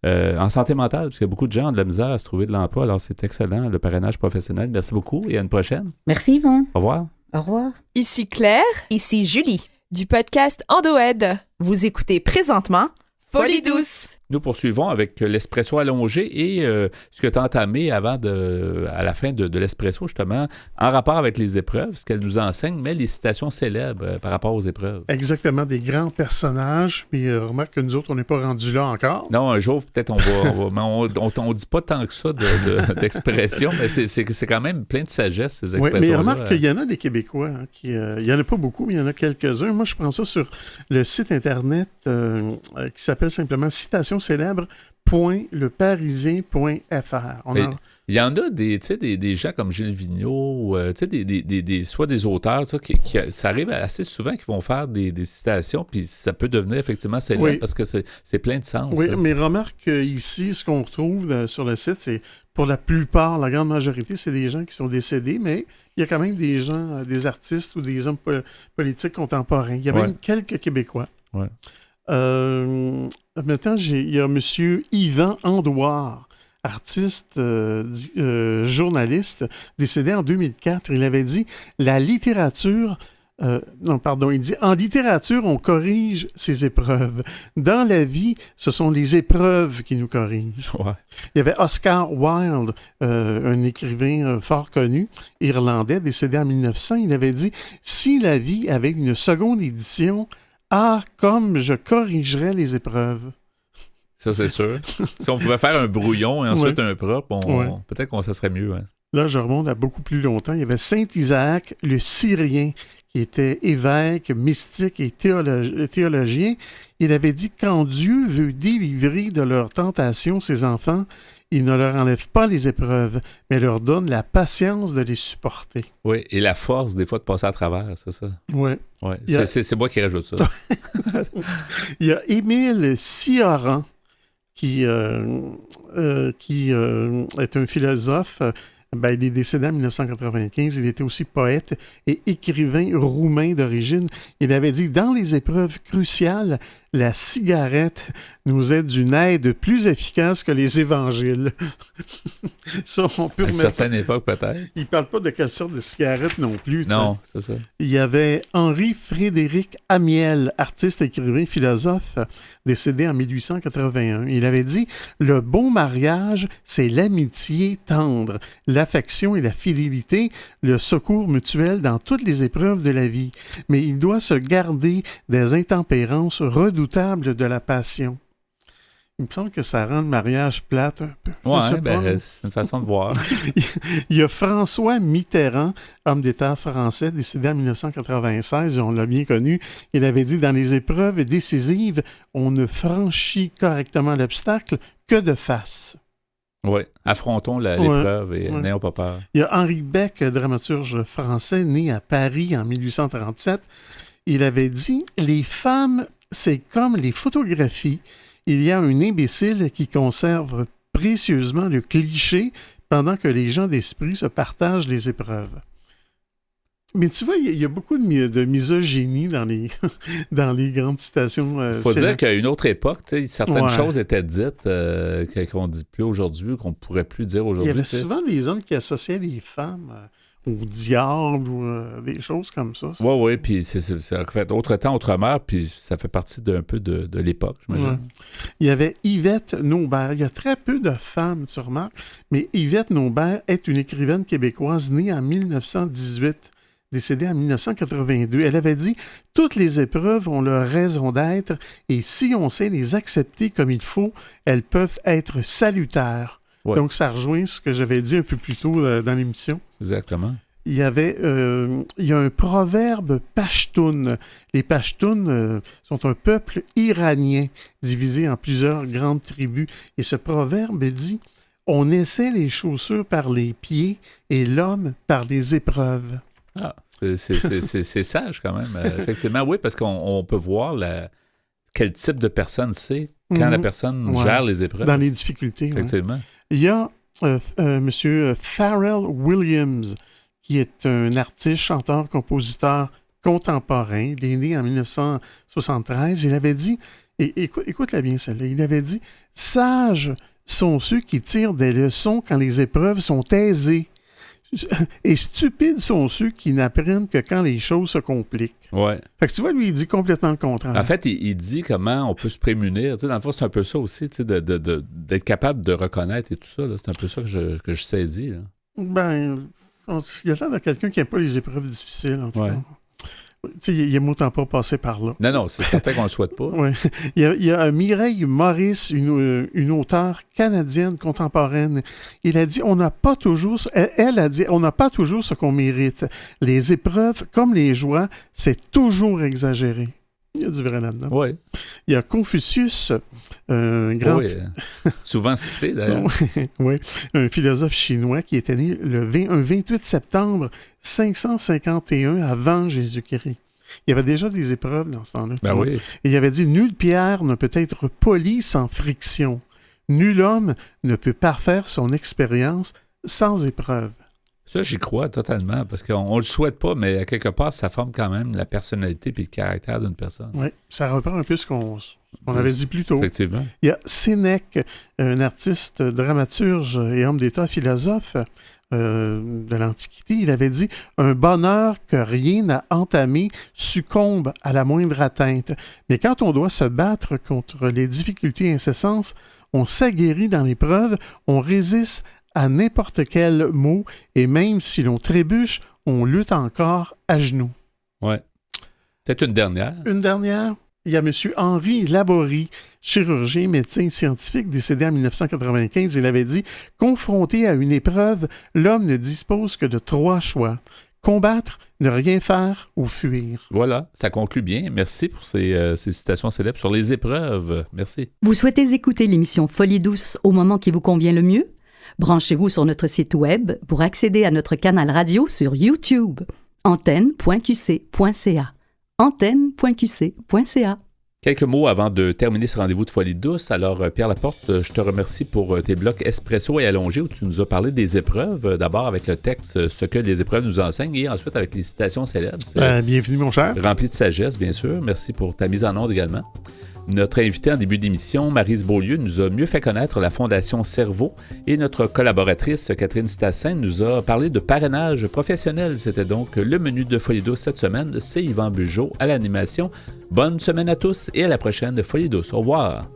Speaker 1: en santé mentale, parce qu'il y a beaucoup de gens qui ont de la misère à se trouver de l'emploi. Alors, c'est excellent, le parrainage professionnel. Merci beaucoup et à une prochaine.
Speaker 7: Merci, Yvon.
Speaker 1: Au revoir.
Speaker 7: Au revoir.
Speaker 8: Ici Claire,
Speaker 9: ici Julie,
Speaker 8: du podcast EndoAide.
Speaker 9: vous écoutez présentement
Speaker 8: Folie douce.
Speaker 1: Nous poursuivons avec l'espresso allongé et ce que tu as entamé à la fin de l'espresso, justement, en rapport avec les épreuves, ce qu'elle nous enseigne, mais les citations célèbres par rapport aux épreuves.
Speaker 5: Exactement, des grands personnages. Mais remarque que nous autres, on n'est pas rendus là encore.
Speaker 1: Non, un jour, peut-être on va mais on dit pas tant que ça d'expressions, mais c'est quand même plein de sagesse, ces expressions-là.
Speaker 5: Oui, mais remarque qu'il y en a des Québécois, il y en a pas beaucoup, mais il y en a quelques-uns. Moi, je prends ça sur le site Internet qui s'appelle simplement Citation célèbre.leparisien.fr.
Speaker 1: Il y en a des gens comme Gilles Vigneault, soit des auteurs, ça arrive assez souvent qu'ils vont faire des citations, puis ça peut devenir effectivement célèbre parce que c'est plein de sens.
Speaker 5: Oui,
Speaker 1: là.
Speaker 5: mais remarque ici, ce qu'on retrouve sur le site, c'est pour la plupart, la grande majorité, c'est des gens qui sont décédés, mais il y a quand même des gens, des artistes ou des hommes politiques contemporains. Il y a même quelques Québécois.
Speaker 1: Ouais.
Speaker 5: Maintenant, il y a M. Yvan Andouard, artiste, journaliste, décédé en 2004. Il avait dit « La littérature... » il dit « En littérature, on corrige ses épreuves. Dans la vie, ce sont les épreuves qui nous corrigent.
Speaker 1: Ouais. »
Speaker 5: Il y avait Oscar Wilde, un écrivain fort connu, irlandais, décédé en 1900. Il avait dit « Si la vie avait une seconde édition, comme je corrigerais les épreuves. »
Speaker 1: Ça, c'est sûr. Si on pouvait faire un brouillon et ensuite un propre, peut-être que ça serait mieux. Hein.
Speaker 5: Là, je remonte à beaucoup plus longtemps. Il y avait Saint Isaac, le Syrien, qui était évêque, mystique et théologien. Il avait dit « Quand Dieu veut délivrer de leurs tentations ses enfants, il ne leur enlève pas les épreuves, mais leur donne la patience de les supporter. »
Speaker 1: Oui, et la force, des fois, de passer à travers, c'est ça?
Speaker 5: Oui.
Speaker 1: Ouais. C'est moi qui rajoute ça.
Speaker 5: Il y a Émile Cioran, qui est un philosophe. Il est décédé en 1995. Il était aussi poète et écrivain roumain d'origine. Il avait dit « Dans les épreuves cruciales, la cigarette nous est d'une aide plus efficace que les évangiles. » Ça, on peut remettre.
Speaker 1: À une certaine époque, peut-être.
Speaker 5: Il ne parle pas de quelle sorte de cigarette non plus.
Speaker 1: Non, c'est ça.
Speaker 5: Il y avait Henri-Frédéric Amiel, artiste, écrivain, philosophe, décédé en 1881. Il avait dit « Le bon mariage, c'est l'amitié tendre, l'affection et la fidélité, le secours mutuel dans toutes les épreuves de la vie. Mais il doit se garder des intempérances redoutables de la passion. » Il me semble que ça rend le mariage plate un peu.
Speaker 1: Oui, c'est une façon de voir.
Speaker 5: Il y a François Mitterrand, homme d'État français, décédé en 1996, on l'a bien connu. Il avait dit « Dans les épreuves décisives, on ne franchit correctement l'obstacle que de face. »
Speaker 1: Oui, affrontons l'épreuve et n'ayons pas peur.
Speaker 5: Il y a Henri Beck, dramaturge français, né à Paris en 1837. Il avait dit « Les femmes, c'est comme les photographies. Il y a un imbécile qui conserve précieusement le cliché pendant que les gens d'esprit se partagent les épreuves. » Mais tu vois, il y a beaucoup de misogynie dans les grandes citations.
Speaker 1: Il faut dire qu'à une autre époque, certaines choses étaient dites qu'on ne dit plus aujourd'hui, qu'on ne pourrait plus dire aujourd'hui.
Speaker 5: Il y avait souvent des hommes qui associaient les femmes au diable ou des choses comme ça.
Speaker 1: Oui, puis c'est en fait autre temps, autre mère, puis ça fait partie d'un peu de l'époque, j'imagine. Ouais.
Speaker 5: Il y avait Yvette Naubert. Il y a très peu de femmes, tu remarques, mais Yvette Naubert est une écrivaine québécoise née en 1918. décédée en 1982. Elle avait dit « Toutes les épreuves ont leur raison d'être et si on sait les accepter comme il faut, elles peuvent être salutaires. »
Speaker 1: Ouais.
Speaker 5: Donc, ça rejoint ce que j'avais dit un peu plus tôt dans l'émission.
Speaker 1: Exactement.
Speaker 5: Il y a un proverbe pachtoun. Les Pashtuns sont un peuple iranien divisé en plusieurs grandes tribus. Et ce proverbe dit « On essaie les chaussures par les pieds et l'homme par les épreuves. »
Speaker 1: Ah, c'est sage quand même. Effectivement, oui, parce qu'on peut voir quel type de personne c'est quand la personne gère les épreuves.
Speaker 5: Dans les difficultés.
Speaker 1: Effectivement.
Speaker 5: Ouais. Il y a M. Pharrell Williams, qui est un artiste, chanteur, compositeur contemporain. Il est né en 1973. Il avait dit, et écoute-la bien celle-là, il avait dit « Sages sont ceux qui tirent des leçons quand les épreuves sont aisées. Et stupides sont ceux qui n'apprennent que quand les choses se compliquent. »
Speaker 1: Ouais.
Speaker 5: Fait que tu vois, lui, il dit complètement le contraire.
Speaker 1: En fait, il dit comment on peut se prémunir. Tu sais, dans le fond, c'est un peu ça aussi, tu sais, d'être capable de reconnaître et tout ça. Là. C'est un peu ça que je saisis. Là.
Speaker 5: Ben, il y a l'air de quelqu'un qui n'aime pas les épreuves difficiles, en tout
Speaker 1: ouais.
Speaker 5: cas. Tu sais, il est autant pas passé par là.
Speaker 1: Non, c'est certain qu'on ne le souhaite pas.
Speaker 5: Ouais. Il y a Mireille Morris, une auteure canadienne contemporaine. Elle a dit, on n'a pas toujours ce qu'on mérite. Les épreuves, comme les joies, c'est toujours exagéré. Il y a du vrai là-dedans.
Speaker 1: Oui.
Speaker 5: Il y a Confucius, un grand...
Speaker 1: Oui, souvent cité d'ailleurs.
Speaker 5: Oui, un philosophe chinois qui était né un 28 septembre 551 avant Jésus-Christ. Il y avait déjà des épreuves dans ce temps-là.
Speaker 1: Ben oui.
Speaker 5: Et il avait dit « Nulle pierre ne peut être polie sans friction. Nul homme ne peut parfaire son expérience sans épreuve. »
Speaker 1: Ça, j'y crois totalement, parce qu'on ne le souhaite pas, mais à quelque part, ça forme quand même la personnalité et le caractère d'une personne.
Speaker 5: Oui, ça reprend un peu ce qu'on avait dit plus tôt.
Speaker 1: Effectivement.
Speaker 5: Il y a Sénèque, un artiste, dramaturge et homme d'État, philosophe de l'Antiquité. Il avait dit « Un bonheur que rien n'a entamé succombe à la moindre atteinte. Mais quand on doit se battre contre les difficultés incessantes, on s'aguerrit dans l'épreuve, on résiste à n'importe quel mot, et même si l'on trébuche, on lutte encore à genoux. »
Speaker 1: Ouais. Peut-être une dernière.
Speaker 5: Une dernière. Il y a M. Henri Laborie, chirurgien, médecin scientifique, décédé en 1995. Il avait dit « Confronté à une épreuve, l'homme ne dispose que de 3 choix. Combattre, ne rien faire ou fuir. »
Speaker 1: Voilà, ça conclut bien. Merci pour ces citations célèbres sur les épreuves. Merci.
Speaker 10: Vous souhaitez écouter l'émission Folie douce au moment qui vous convient le mieux? Branchez-vous sur notre site web pour accéder à notre canal radio sur YouTube. antenne.qc.ca. antenne.qc.ca.
Speaker 1: Quelques mots avant de terminer ce rendez-vous de Folie douce. Alors, Pierre Laporte, je te remercie pour tes blocs Espresso et Allongé où tu nous as parlé des épreuves. D'abord avec le texte « Ce que les épreuves nous enseignent » et ensuite avec les citations célèbres.
Speaker 5: Bienvenue, mon cher.
Speaker 1: Rempli de sagesse, bien sûr. Merci pour ta mise en onde également. Notre invitée en début d'émission, Maryse Beaulieu, nous a mieux fait connaître la Fondation Cerveau et notre collaboratrice, Catherine Stassin, nous a parlé de parrainage professionnel. C'était donc le menu de Folie douce cette semaine. C'est Yvan Bugeaud à l'animation. Bonne semaine à tous et à la prochaine Folie douce. Au revoir.